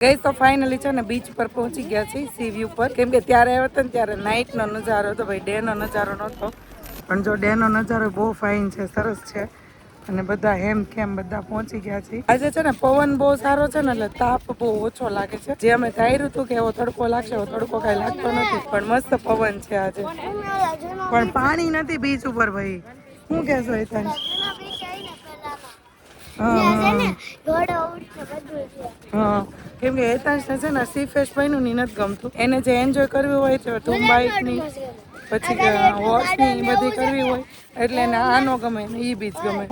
ગઈ તો ફાઇનલી છે ને બીચ પર પહોંચી ગયા છે સી વ્યૂ પર, કેમ કે ત્યારે આવ્યો હતો ને ત્યારે નાઇટ નો નજારો હતો ભાઈ, ડે નો નજારો નહોતો. પણ જો ડે નો નજારો બહુ ફાઇન છે, સરસ છે. અને બધા હેમ ખેમ બધા પહોંચી ગયા છે. આજે છે ને પવન બહુ સારો છે ને એટલે તાપ બહુ ઓછો લાગે છે. જે અમે ધાર્યું હતું કે એવો તડકો લાગશે, એવો તડકો કઈ લાગતો નથી, પણ મસ્ત પવન છે આજે. પણ પાણી નથી બીચ ઉપર ભાઈ. શું કહેશો હેતાંશ? હા, કેમ કે હેતાંશને છે ને સી ફેશ બન્યું ની નથી ગમતું. એને જે એન્જોય કરવી હોય છે ધૂમ બાઇકની પછી હોર્સની એ બધી કરવી હોય એટલે એને આ નો ગમે, ઈ બીચ ગમે.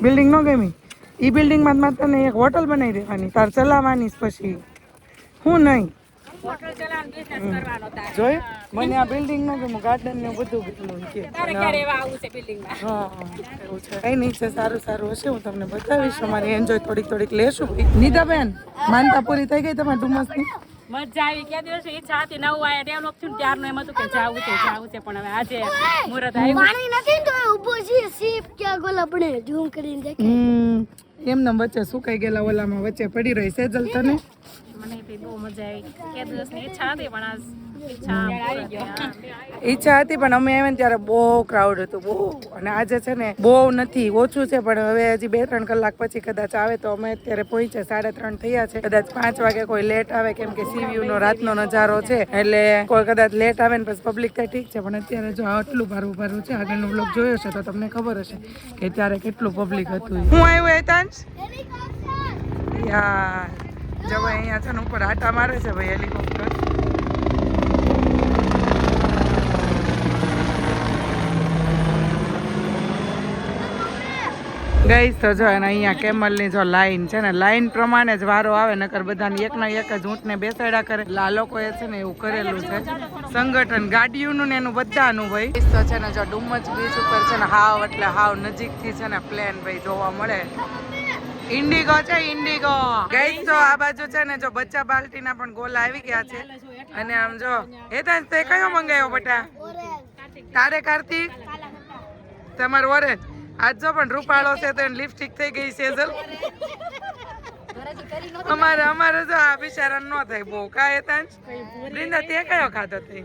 બિલ્ડિંગ નો ગમી? ઈ બિલ્ડિંગમાં માં તને એક હોટલ બનાવી દેવાની, તાર ચલાવવાની પછી. હું નહીં જોયું, મને આ બિલ્ડિંગ નો ગમે, ગાર્ડન ને બધું ગમે કે. હા એવું છે. કઈ નહીં છે, સારું સારું હશે, હું તમને બતાવીશ. અમારી એન્જોય થોડીક લેશું. નીતાબેન, માનતા પૂરી થઈ ગઈ તમારી ડુમસની? મજા આવી. કે દિવસે ઈચ્છા હતી, નવું આ ડેવલપ થયું ત્યારનું એમ હતું કે જાવું છે પણ હવે આજે મુહૂર્ત આવ્યું. પાણી નથી તો ઊભો છે સીપ ક્યાં ગોલ આપણે ઝૂમ કરીને દેખાય. એમને વચ્ચે સુકાઈ ગયેલા ઓલામાં વચ્ચે પડી રહી છે. જલ તને મને બહુ મજા આવી. કે દિવસની ઈચ્છા હતી પણ આજ ઈચ્છા હતી પણ અમે આવ્યા ને ત્યારે બહુ ક્રાઉડ હતું, બહુ. અને આજે છે ને બહુ નથી, ઓછું છે, પણ હવે હજી 2-3 કલાક પછી કદાચ આવે તો અમે અત્યારે પહોંચ્યા 3:30 થયા છે. કદાચ 5 વાગે કોઈ લેટ આવે, કેમ કે સી વ્યૂ નો રાતનો નજારો છે એટલે કોઈ કદાચ લેટ આવે ને પછી પબ્લિક થાય ઠીક છે, પણ અત્યારે જો આટલું ભારું છે. આગળનો બ્લોગ જોયો છે તો તમને ખબર હશે કે ત્યારે કેટલું પબ્લિક હતું. હું આવ્યું હેતાંશ યાર, જો ભાઈ અહીંયા છે ને ઉપર આટા મારે છે ભાઈ હેલિકોપ્ટર. ગઈ તો જો અને અહીંયા કેમલની જો લાઈન છે ને, લાઈન પ્રમાણે જ વારો આવે, નકર બધાને એકના એક જ ઊંટને બેસાડ્યા કરે. એટલે આ લોકોએ છે ને એવું કરેલું છે સંગઠન, ગાડીઓનું ને એનું બધાનું ભાઈ. તો છે ને જો ડુમચ બીચ ઉપર છે ને હાવ એટલે હાવ નજીકથી છે ને પ્લેન ભાઈ જોવા મળે. ઇન્ડિગો છે, ઇન્ડિગો. ગઈ તો આ બાજુ છે ને જો બચ્ચા બાલ્ટીના પણ ગોલા આવી ગયા છે. અને આમ જો હેતાંશ તે કયો મંગાવ્યો બટા? તારે કાર્તિક? તમારો ઓરેન્જ. આજ જો પણ રૂપાળો છે તો લિપસ્ટિક થઈ ગઈ છે. અમારે જો આ બિચારા નો થાય બહુ. કા હેતાંશ? બૃંદા તે કયો ખાધો થઈ?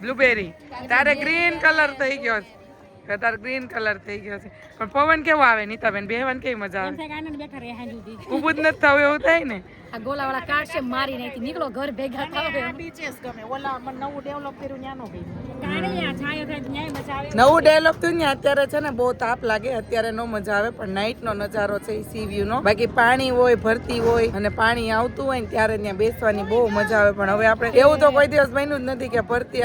બ્લુબેરી. તારે ગ્રીન કલર થઈ ગયો છે. તારે ગ્રીન કલર થઈ ગયો છે. પણ પવન કેવો આવે નીતાબેન? બેહવાની કેવી મજા આવે? ઉભું જ નથી થવું એવું થાય ને. આ ગોલાવાળા કાર્ડ છે મારી નાખી, નીકળો ઘર ભેગા થાવ. બીચેસ ગમે. ઓલા મને નવું ડેવલપ કર્યું ન્યાનો ગઈ. નવું ડેવલપ થયું ને અત્યારે છે ને બહુ તાપ લાગે, અત્યારે નો મજા આવે, પણ નાઇટ નો નજારો છે સી વ્યૂ નો. બાકી પાણી હોય, ભરતી હોય અને પાણી આવતું હોય ને ત્યારે ત્યાં બેસવાની બહુ મજા આવે. પણ હવે આપણે એવું તો કોઈ દિવસ બન્યું જ નથી કે ભરતી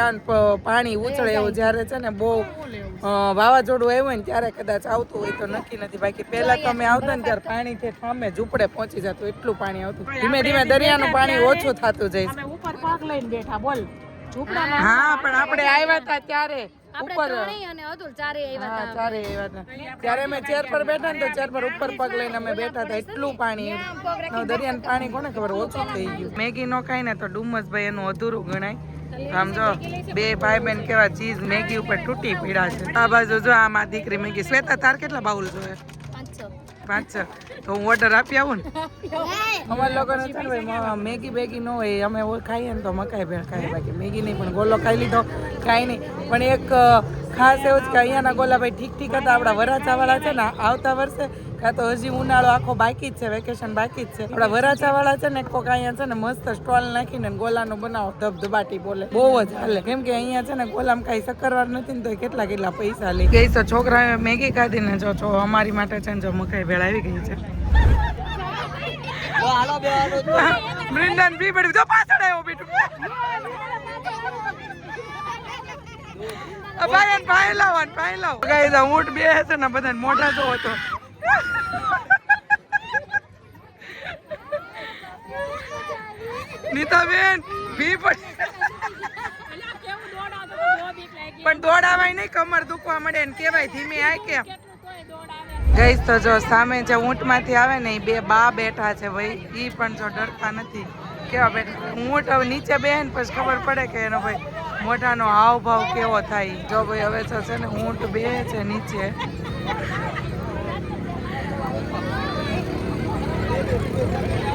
પાણી ઉછળે એવું. જયારે છે ને બહુ વાવાઝોડું આવ્યું હોય ને ત્યારે કદાચ આવતું હોય તો નક્કી નથી. બાકી પહેલા તો અમે આવતા ને ત્યારે પાણી થી સામે ઝૂંપડે પહોંચી જતું, એટલું પાણી આવતું. ધીમે ધીમે દરિયાનું પાણી ઓછું થતું જાય. ઉપર પગ લઈને બેઠા બોલ. હા પણ આપણે આવ્યા હતા ત્યારે ઉપર ત્યારે અમે ચેર પર બેઠા ને તો ચેર પર ઉપર પગ લઈને અમે બેઠા હતા. એટલું પાણી, દરિયાનું પાણી કોને ખબર ઓછું થઈ ગયું. મેગી નો ખાય ને તો ડુમસ ભાઈ એનું અધૂરું ગણાય. આમ જો બે ભાઈ બેન કેવા ચીઝ મેગી ઉપર તૂટી પડ્યા છે. આ બાજુ જો આમાં દીકરી મેગી. શ્વેતા તાર કેટલા બાઉલ જોઈએ? 5-6. તો હું ઓર્ડર આપી આવું ને. અમારા લોકોને છે ને ભાઈ મેગી બેગી ન હોય, અમે ખાઈએ ને તો મકાઈ ભેળ ખાઈએ, બાકી મેગી નહીં. પણ ગોલો ખાઈ લીધો, કાંઈ નહીં. પણ એક ખાસ એવું છે કે અહીંયાના ગોલા ભાઈ ઠીક હતા. આપણા વરાછાવાળા છે ને આવતા વર્ષે કાં તો હજી ઉનાળો આખો બાકી જ છે, વેકેશન બાકી જ છે. આપણા વરાછાવાળા છે ને કોક અહીંયા છે ને મસ્ત સ્ટોલ નાખીને ગોલાનો બનાવો ધબધબાટી બોલે, બહુ જ હાલે. કેમ કે અહીંયા છે ને ગોલામાં કાંઈ શક્કરવાર નથી ને તો કેટલા પૈસા લે. ગઈ તો છોકરાએ મેગી ખાધી ને જો અમારી માટે છે ને જો મકાઈ ભેળ આવી ગઈ છે. વૃંદાન બી પડી જો પાછળ આવ્યો બેટું. ભાઈ લાવો. ગાઈસ ઊંટ બે છે ને બધા મોઢા તો હતો. નીતાબેન બી પડી પણ દોડાવાય નહીં, કમર દુખવા મળે ને કેવાય ધીમે આય કે. ગઈસ તો જો સામે જે ઊંટ માંથી આવે ને એ બે બા બેઠા છે ભાઈ, ઈ પણ જો ડરતા નથી. કેવા બેઠા ઊંટ હવે નીચે બેહે ને પછી ખબર પડે કે એનો ભાઈ મોઢાનો હાવભાવ કેવો થાય. જો ભાઈ હવે તો છે ને ઊંટ બે છે નીચે.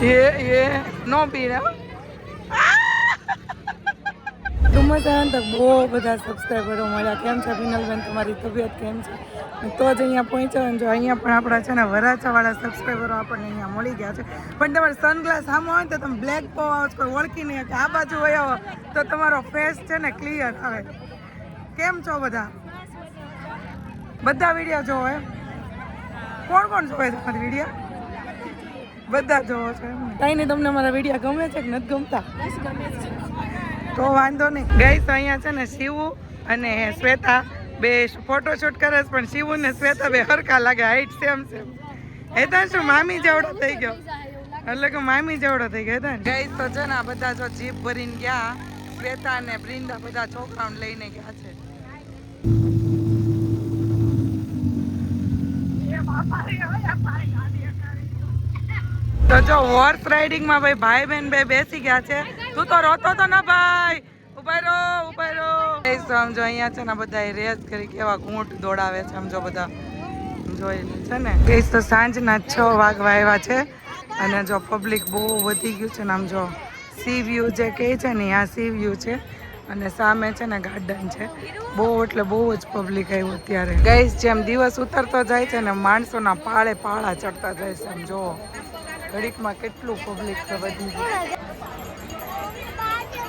ये नो पीना ડુમસ આવ્યા તો બહુ બધા સબસ્ક્રાઈબરો મળ્યા. કેમ છે વિનલબેન, તમારી તબિયત કેમ છે? તો જ અહીંયા પહોંચ્યા ને જો અહીંયા પણ આપણા છે ને વરાછાવાળા સબસ્ક્રાઈબરો આપણને અહીંયા મળી ગયા છે. પણ તમારે સનગ્લાસ સામો હોય તો તમે બ્લેક પો આવો છો, કોઈ ઓળખી નહીં કે આ બાજુ હોય આવો તો તમારો ફેસ છે ને ક્લિયર આવે. કેમ છો બધા? બધા વિડીયો જોવો એમ? કોણ કોણ જોવે તમારી વિડીયો? બધા જોવો છો એમ? કાંઈ નહીં, તમને મારા વિડીયો ગમે છે કે નથી ગમતા? તો વાંધો નહીં. ગાઈસ અહીંયા છે ને શિવુ અને શ્વેતા બે ફોટોશૂટ કરે છે, પણ શિવુ ને શ્વેતા બે હરખા લાગે, હાઈટ સેમ સેમ. હેતા શું મામી જેવડો થઈ ગયો, એટલે કે મામી જેવડો થઈ ગયો. હેતા ગાઈસ તો છે ને આ બધા જો જીપ ભરીને ગયા, શ્વેતા અને બ્રિંદા બધા છોકરાઓને લઈને ગયા છે. તો જો હોર્સ રાઇડિંગ માં ભાઈ બહેન બે બેસી ગયા છે. તું તો રોતો તો ના ભાઈ, ઉભા રહો ઉભા રહો. સમજો અહીંયા છે ને બધા રેસ કરી કેવા ઘૂંટ દોડાવે છે, સમજો બધા જોઈ છે ને. ગઈસ તો સાંજના 6 વાગવા આવ્યા છે અને જો પબ્લિક બહુ વધી ગયું છે ને. આમ જો સી વ્યૂ જે કહે છે ને આ સી વ્યૂ છે અને સામે છે ને ગાર્ડન છે. બહુ એટલે બહુ જ પબ્લિક આવ્યું અત્યારે. ગઈસ જેમ દિવસ ઉતરતો જાય છે ને માણસોના પાળે પાળા ચડતા જાય છે. આમ જો ઘડીકમાં કેટલું પબ્લિક વધી ગયું.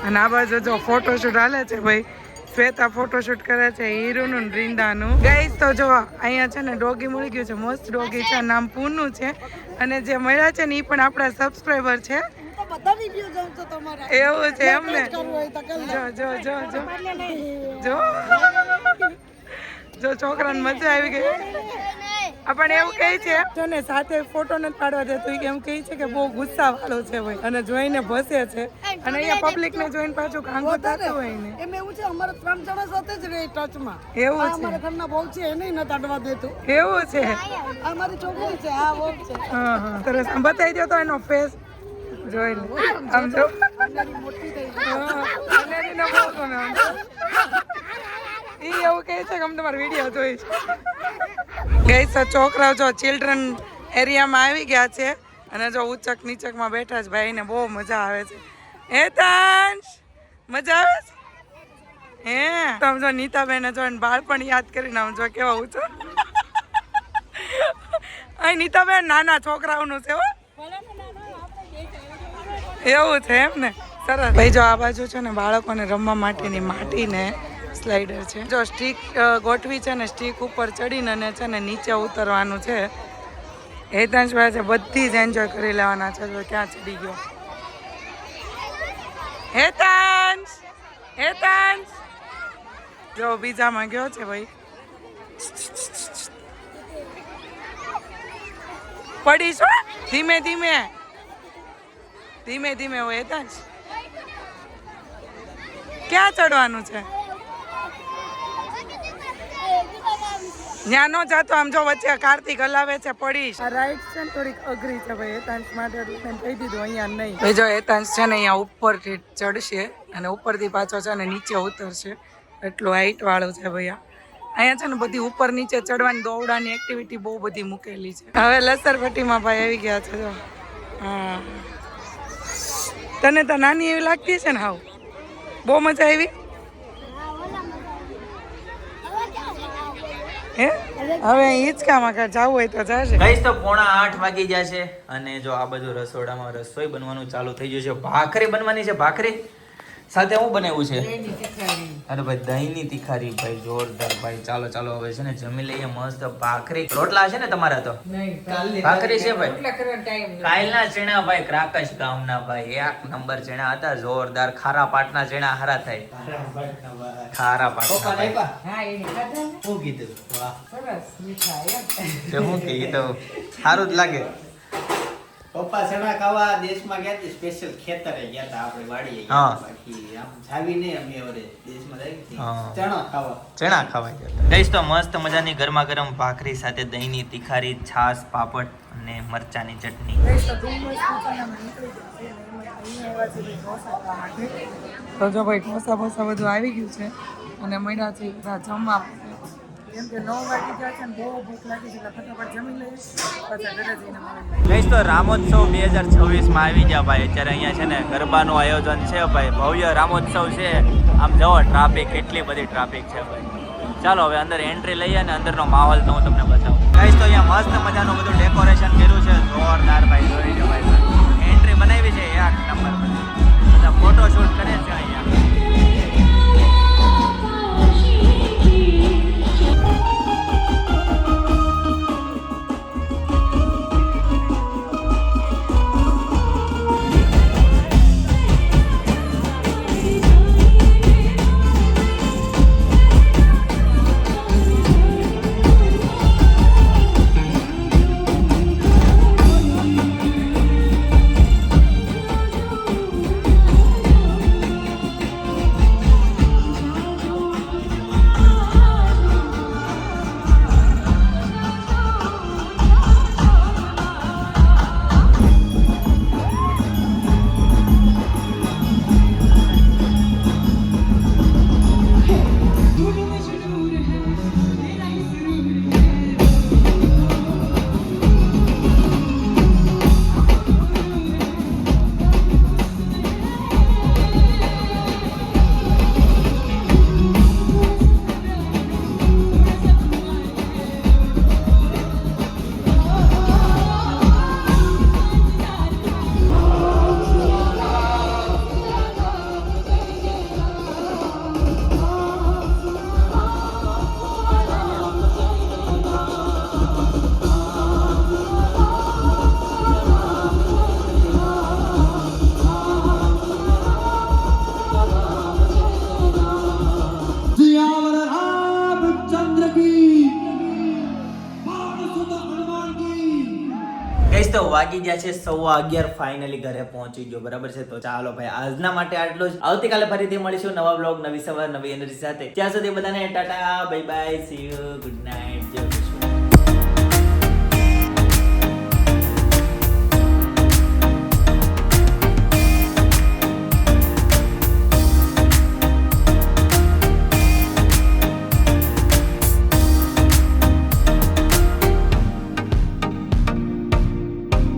અને આ બાજુ જો ફોટોશૂટ હાલે છે ભાઈ, શ્વેતા ફોટોશૂટ કરે છે હીરુનું ને રિંદાનું. ગાઈસ તો જો અહીંયા છે ને ડોગી મળી ગયું છે, મસ્ત ડોગી છે, નામ પૂનું છે. અને જે મળ્યા છે ને એ પણ આપણા સબસ્ક્રાઈબર છે. એવું છે એમને? જો જો જો જો જો જો છોકરાને મજા આવી ગઈ. આપણને એવું કહે છે ને સાથે ફોટો નથી પાડવા દેતો, એમ કહે છે કે બહુ ગુસ્સા વાળો છે ભાઈ, અને જોઈને ભસે છે. અને અહીંયા પબ્લિક ને જોઈને પાછું કાંગો થતું હોય ને એમ. એવું છે અમારે 3 જણા સાથે જ રહે ટચમાં. એવું છે અમારા ઘરના બહુ છે, એને નથી અડવા દેતું. એવું છે? આ મારી છોકરી છે, આ વહુ છે. હા હા સરસ. આમ બતાવી દો તો એનો ફેસ જોઈ લે. આમ જો મોટી થઈ અનેરીનો બહુ ગમે. આમ જો. ઈ એવું કહે છે કે અમે તમારો વિડીયો જોઈશ. ગઈસ છોકરાઓ જો ચિલ્ડ્રન એરિયામાં આવી ગયા છે અને જો ઉચક નીચકમાં બેઠા છે. ભાઈને બહુ મજા આવે છે. હે તાંશ, મજા આવે છે? હે તમે જો નીતાબેને જો બાળપણ યાદ કરીને આમ જો કેવા ઊંચો. અહીં નીતાબેન નાના છોકરાઓનું છે હો. એવું છે એમ ને? સરસ. ભાઈ જો આ બાજુ છે ને બાળકોને રમવા માટેની માટીને સ્લાઇડર છે. જો સ્ટીક ગોઠવી છે ને, સ્ટીક ઉપર ચડીને અને છે ને નીચે ઉતરવાનું છે. હેતાંશ ભાઈ છે બધી જ એન્જોય કરી લેવાના છે. જો ક્યાં ચડી ગયો હેતાંશ. હેતાંશ જો બીજામાં ગયો છે ભાઈ. પડીશ હો. ધીમે ધીમે ધીમે ધીમે હોય. હેતાંશ ક્યાં ચડવાનું છે? ત્યાં નો જાતો. આમ જો વચ્ચે કાર્તિક હલાવે છે, પડીશ. આ રાઈડ છે ને થોડીક અઘરી છે ભાઈ હેતાંશ માટે, એટલે કહી દીધું અહીંયા નહીં. ભાઈ જો હેતાંશ છે ને અહીંયા ઉપરથી ચડશે અને ઉપરથી પાછો છે ને નીચે ઉતરશે. એટલું હાઈટ વાળું છે ભાઈ. અહીંયા છે ને બધી ઉપર નીચે ચડવાની દોવડાની એક્ટિવિટી બહુ બધી મૂકેલી છે. હવે લસરપટ્ટીમાં ભાઈ આવી ગયા છે. જો હા, તને તો નાની એવી લાગતી છે ને? હાવ બહુ મજા આવી. હે હવે હિંચકામાં જવું હોય તો જશે. ગાઈસ તો 7:45 વાગી જશે અને જો આ બધું રસોડામાં રસોઈ બનવાનું ચાલુ થઈ ગયું છે. ભાખરી બનવાની છે. ભાખરી સાથે હું બનાવ્યું છે? અરે ભાઈ દહીંની તીખારી ભાઈ જોરદાર ભાઈ. ચાલો ચાલો હવે છે ને જમી લઈએ મસ્ત. ભાખરી રોટલા છે ને તમારા? તો ભાખરી છે ભાઈ. કાલના ચણા ભાઈ ક્રાકશ ગામના ભાઈ, 1 નંબર ચણા હતા, જોરદાર. ખારા પાટના ચણા હારા થાય. ખારા પાટના શું કીધું? વાહ શું કીધું? સારું જ લાગે. પપ્પા ચણા ખાવા દેશમાં ગયા હતા, સ્પેશિયલ ખેતરે ગયા હતા, આપણે વાડીએ ગયા હતા. બાકી આમ જાવી નહીં અમે હવે દેશમાં જઈ ચણા ખાવા ગયા. ગાઈસ તો મસ્ત મજાની ગરમા ગરમ ભાખરી સાથે દહીંની તીખારી, છાશ, પાપડ અને મરચાની ચટણી. તો જો ભાઈ ઢોસા બોસા બધું આવી ગયું છે અને મળ્યા છે બધા જમવા. કેમ કે 9 વાગી ગયા છે ને બહુ ભૂખ લાગી છે એટલે ફટાફટ જમી લઈએ પછી ઘરે જઈને મળીએ. ગઈશ તો રામોત્સવ 2026 માં આવી ગયા ભાઈ. અત્યારે અહીંયા છે ને ગરબાનું આયોજન છે ભાઈ. ભવ્ય રામોત્સવ છે. આમ જુઓ ટ્રાફિક, કેટલી બધી ટ્રાફિક છે ભાઈ. ચાલો હવે અંદર એન્ટ્રી લઈએ અને અંદરનો માહોલ તો હું તમને બતાવું. ગઈશ તો અહીંયા મસ્ત મજાનું બધું ડેકોરેશન કર્યું છે. જોરદાર ભાઈ, જોઈ લો ભાઈ. એન્ટ્રી બનાવી છે એક નંબર. બધા ફોટો શૂટ કરે છે અહીંયા. ગઈશ તો વાગી ગયા છે 11:15. ફાઇનલી ઘરે પહોંચી ગયો. બરાબર છે, તો ચાલો ભાઈ આજના માટે આટલું જ. આવતીકાલે ફરીથી મળીશું નવા બ્લોગ, નવી સવાર, નવી એનર્જી સાથે. ત્યાં સુધી બધાને Tata, bye bye, C you, good night.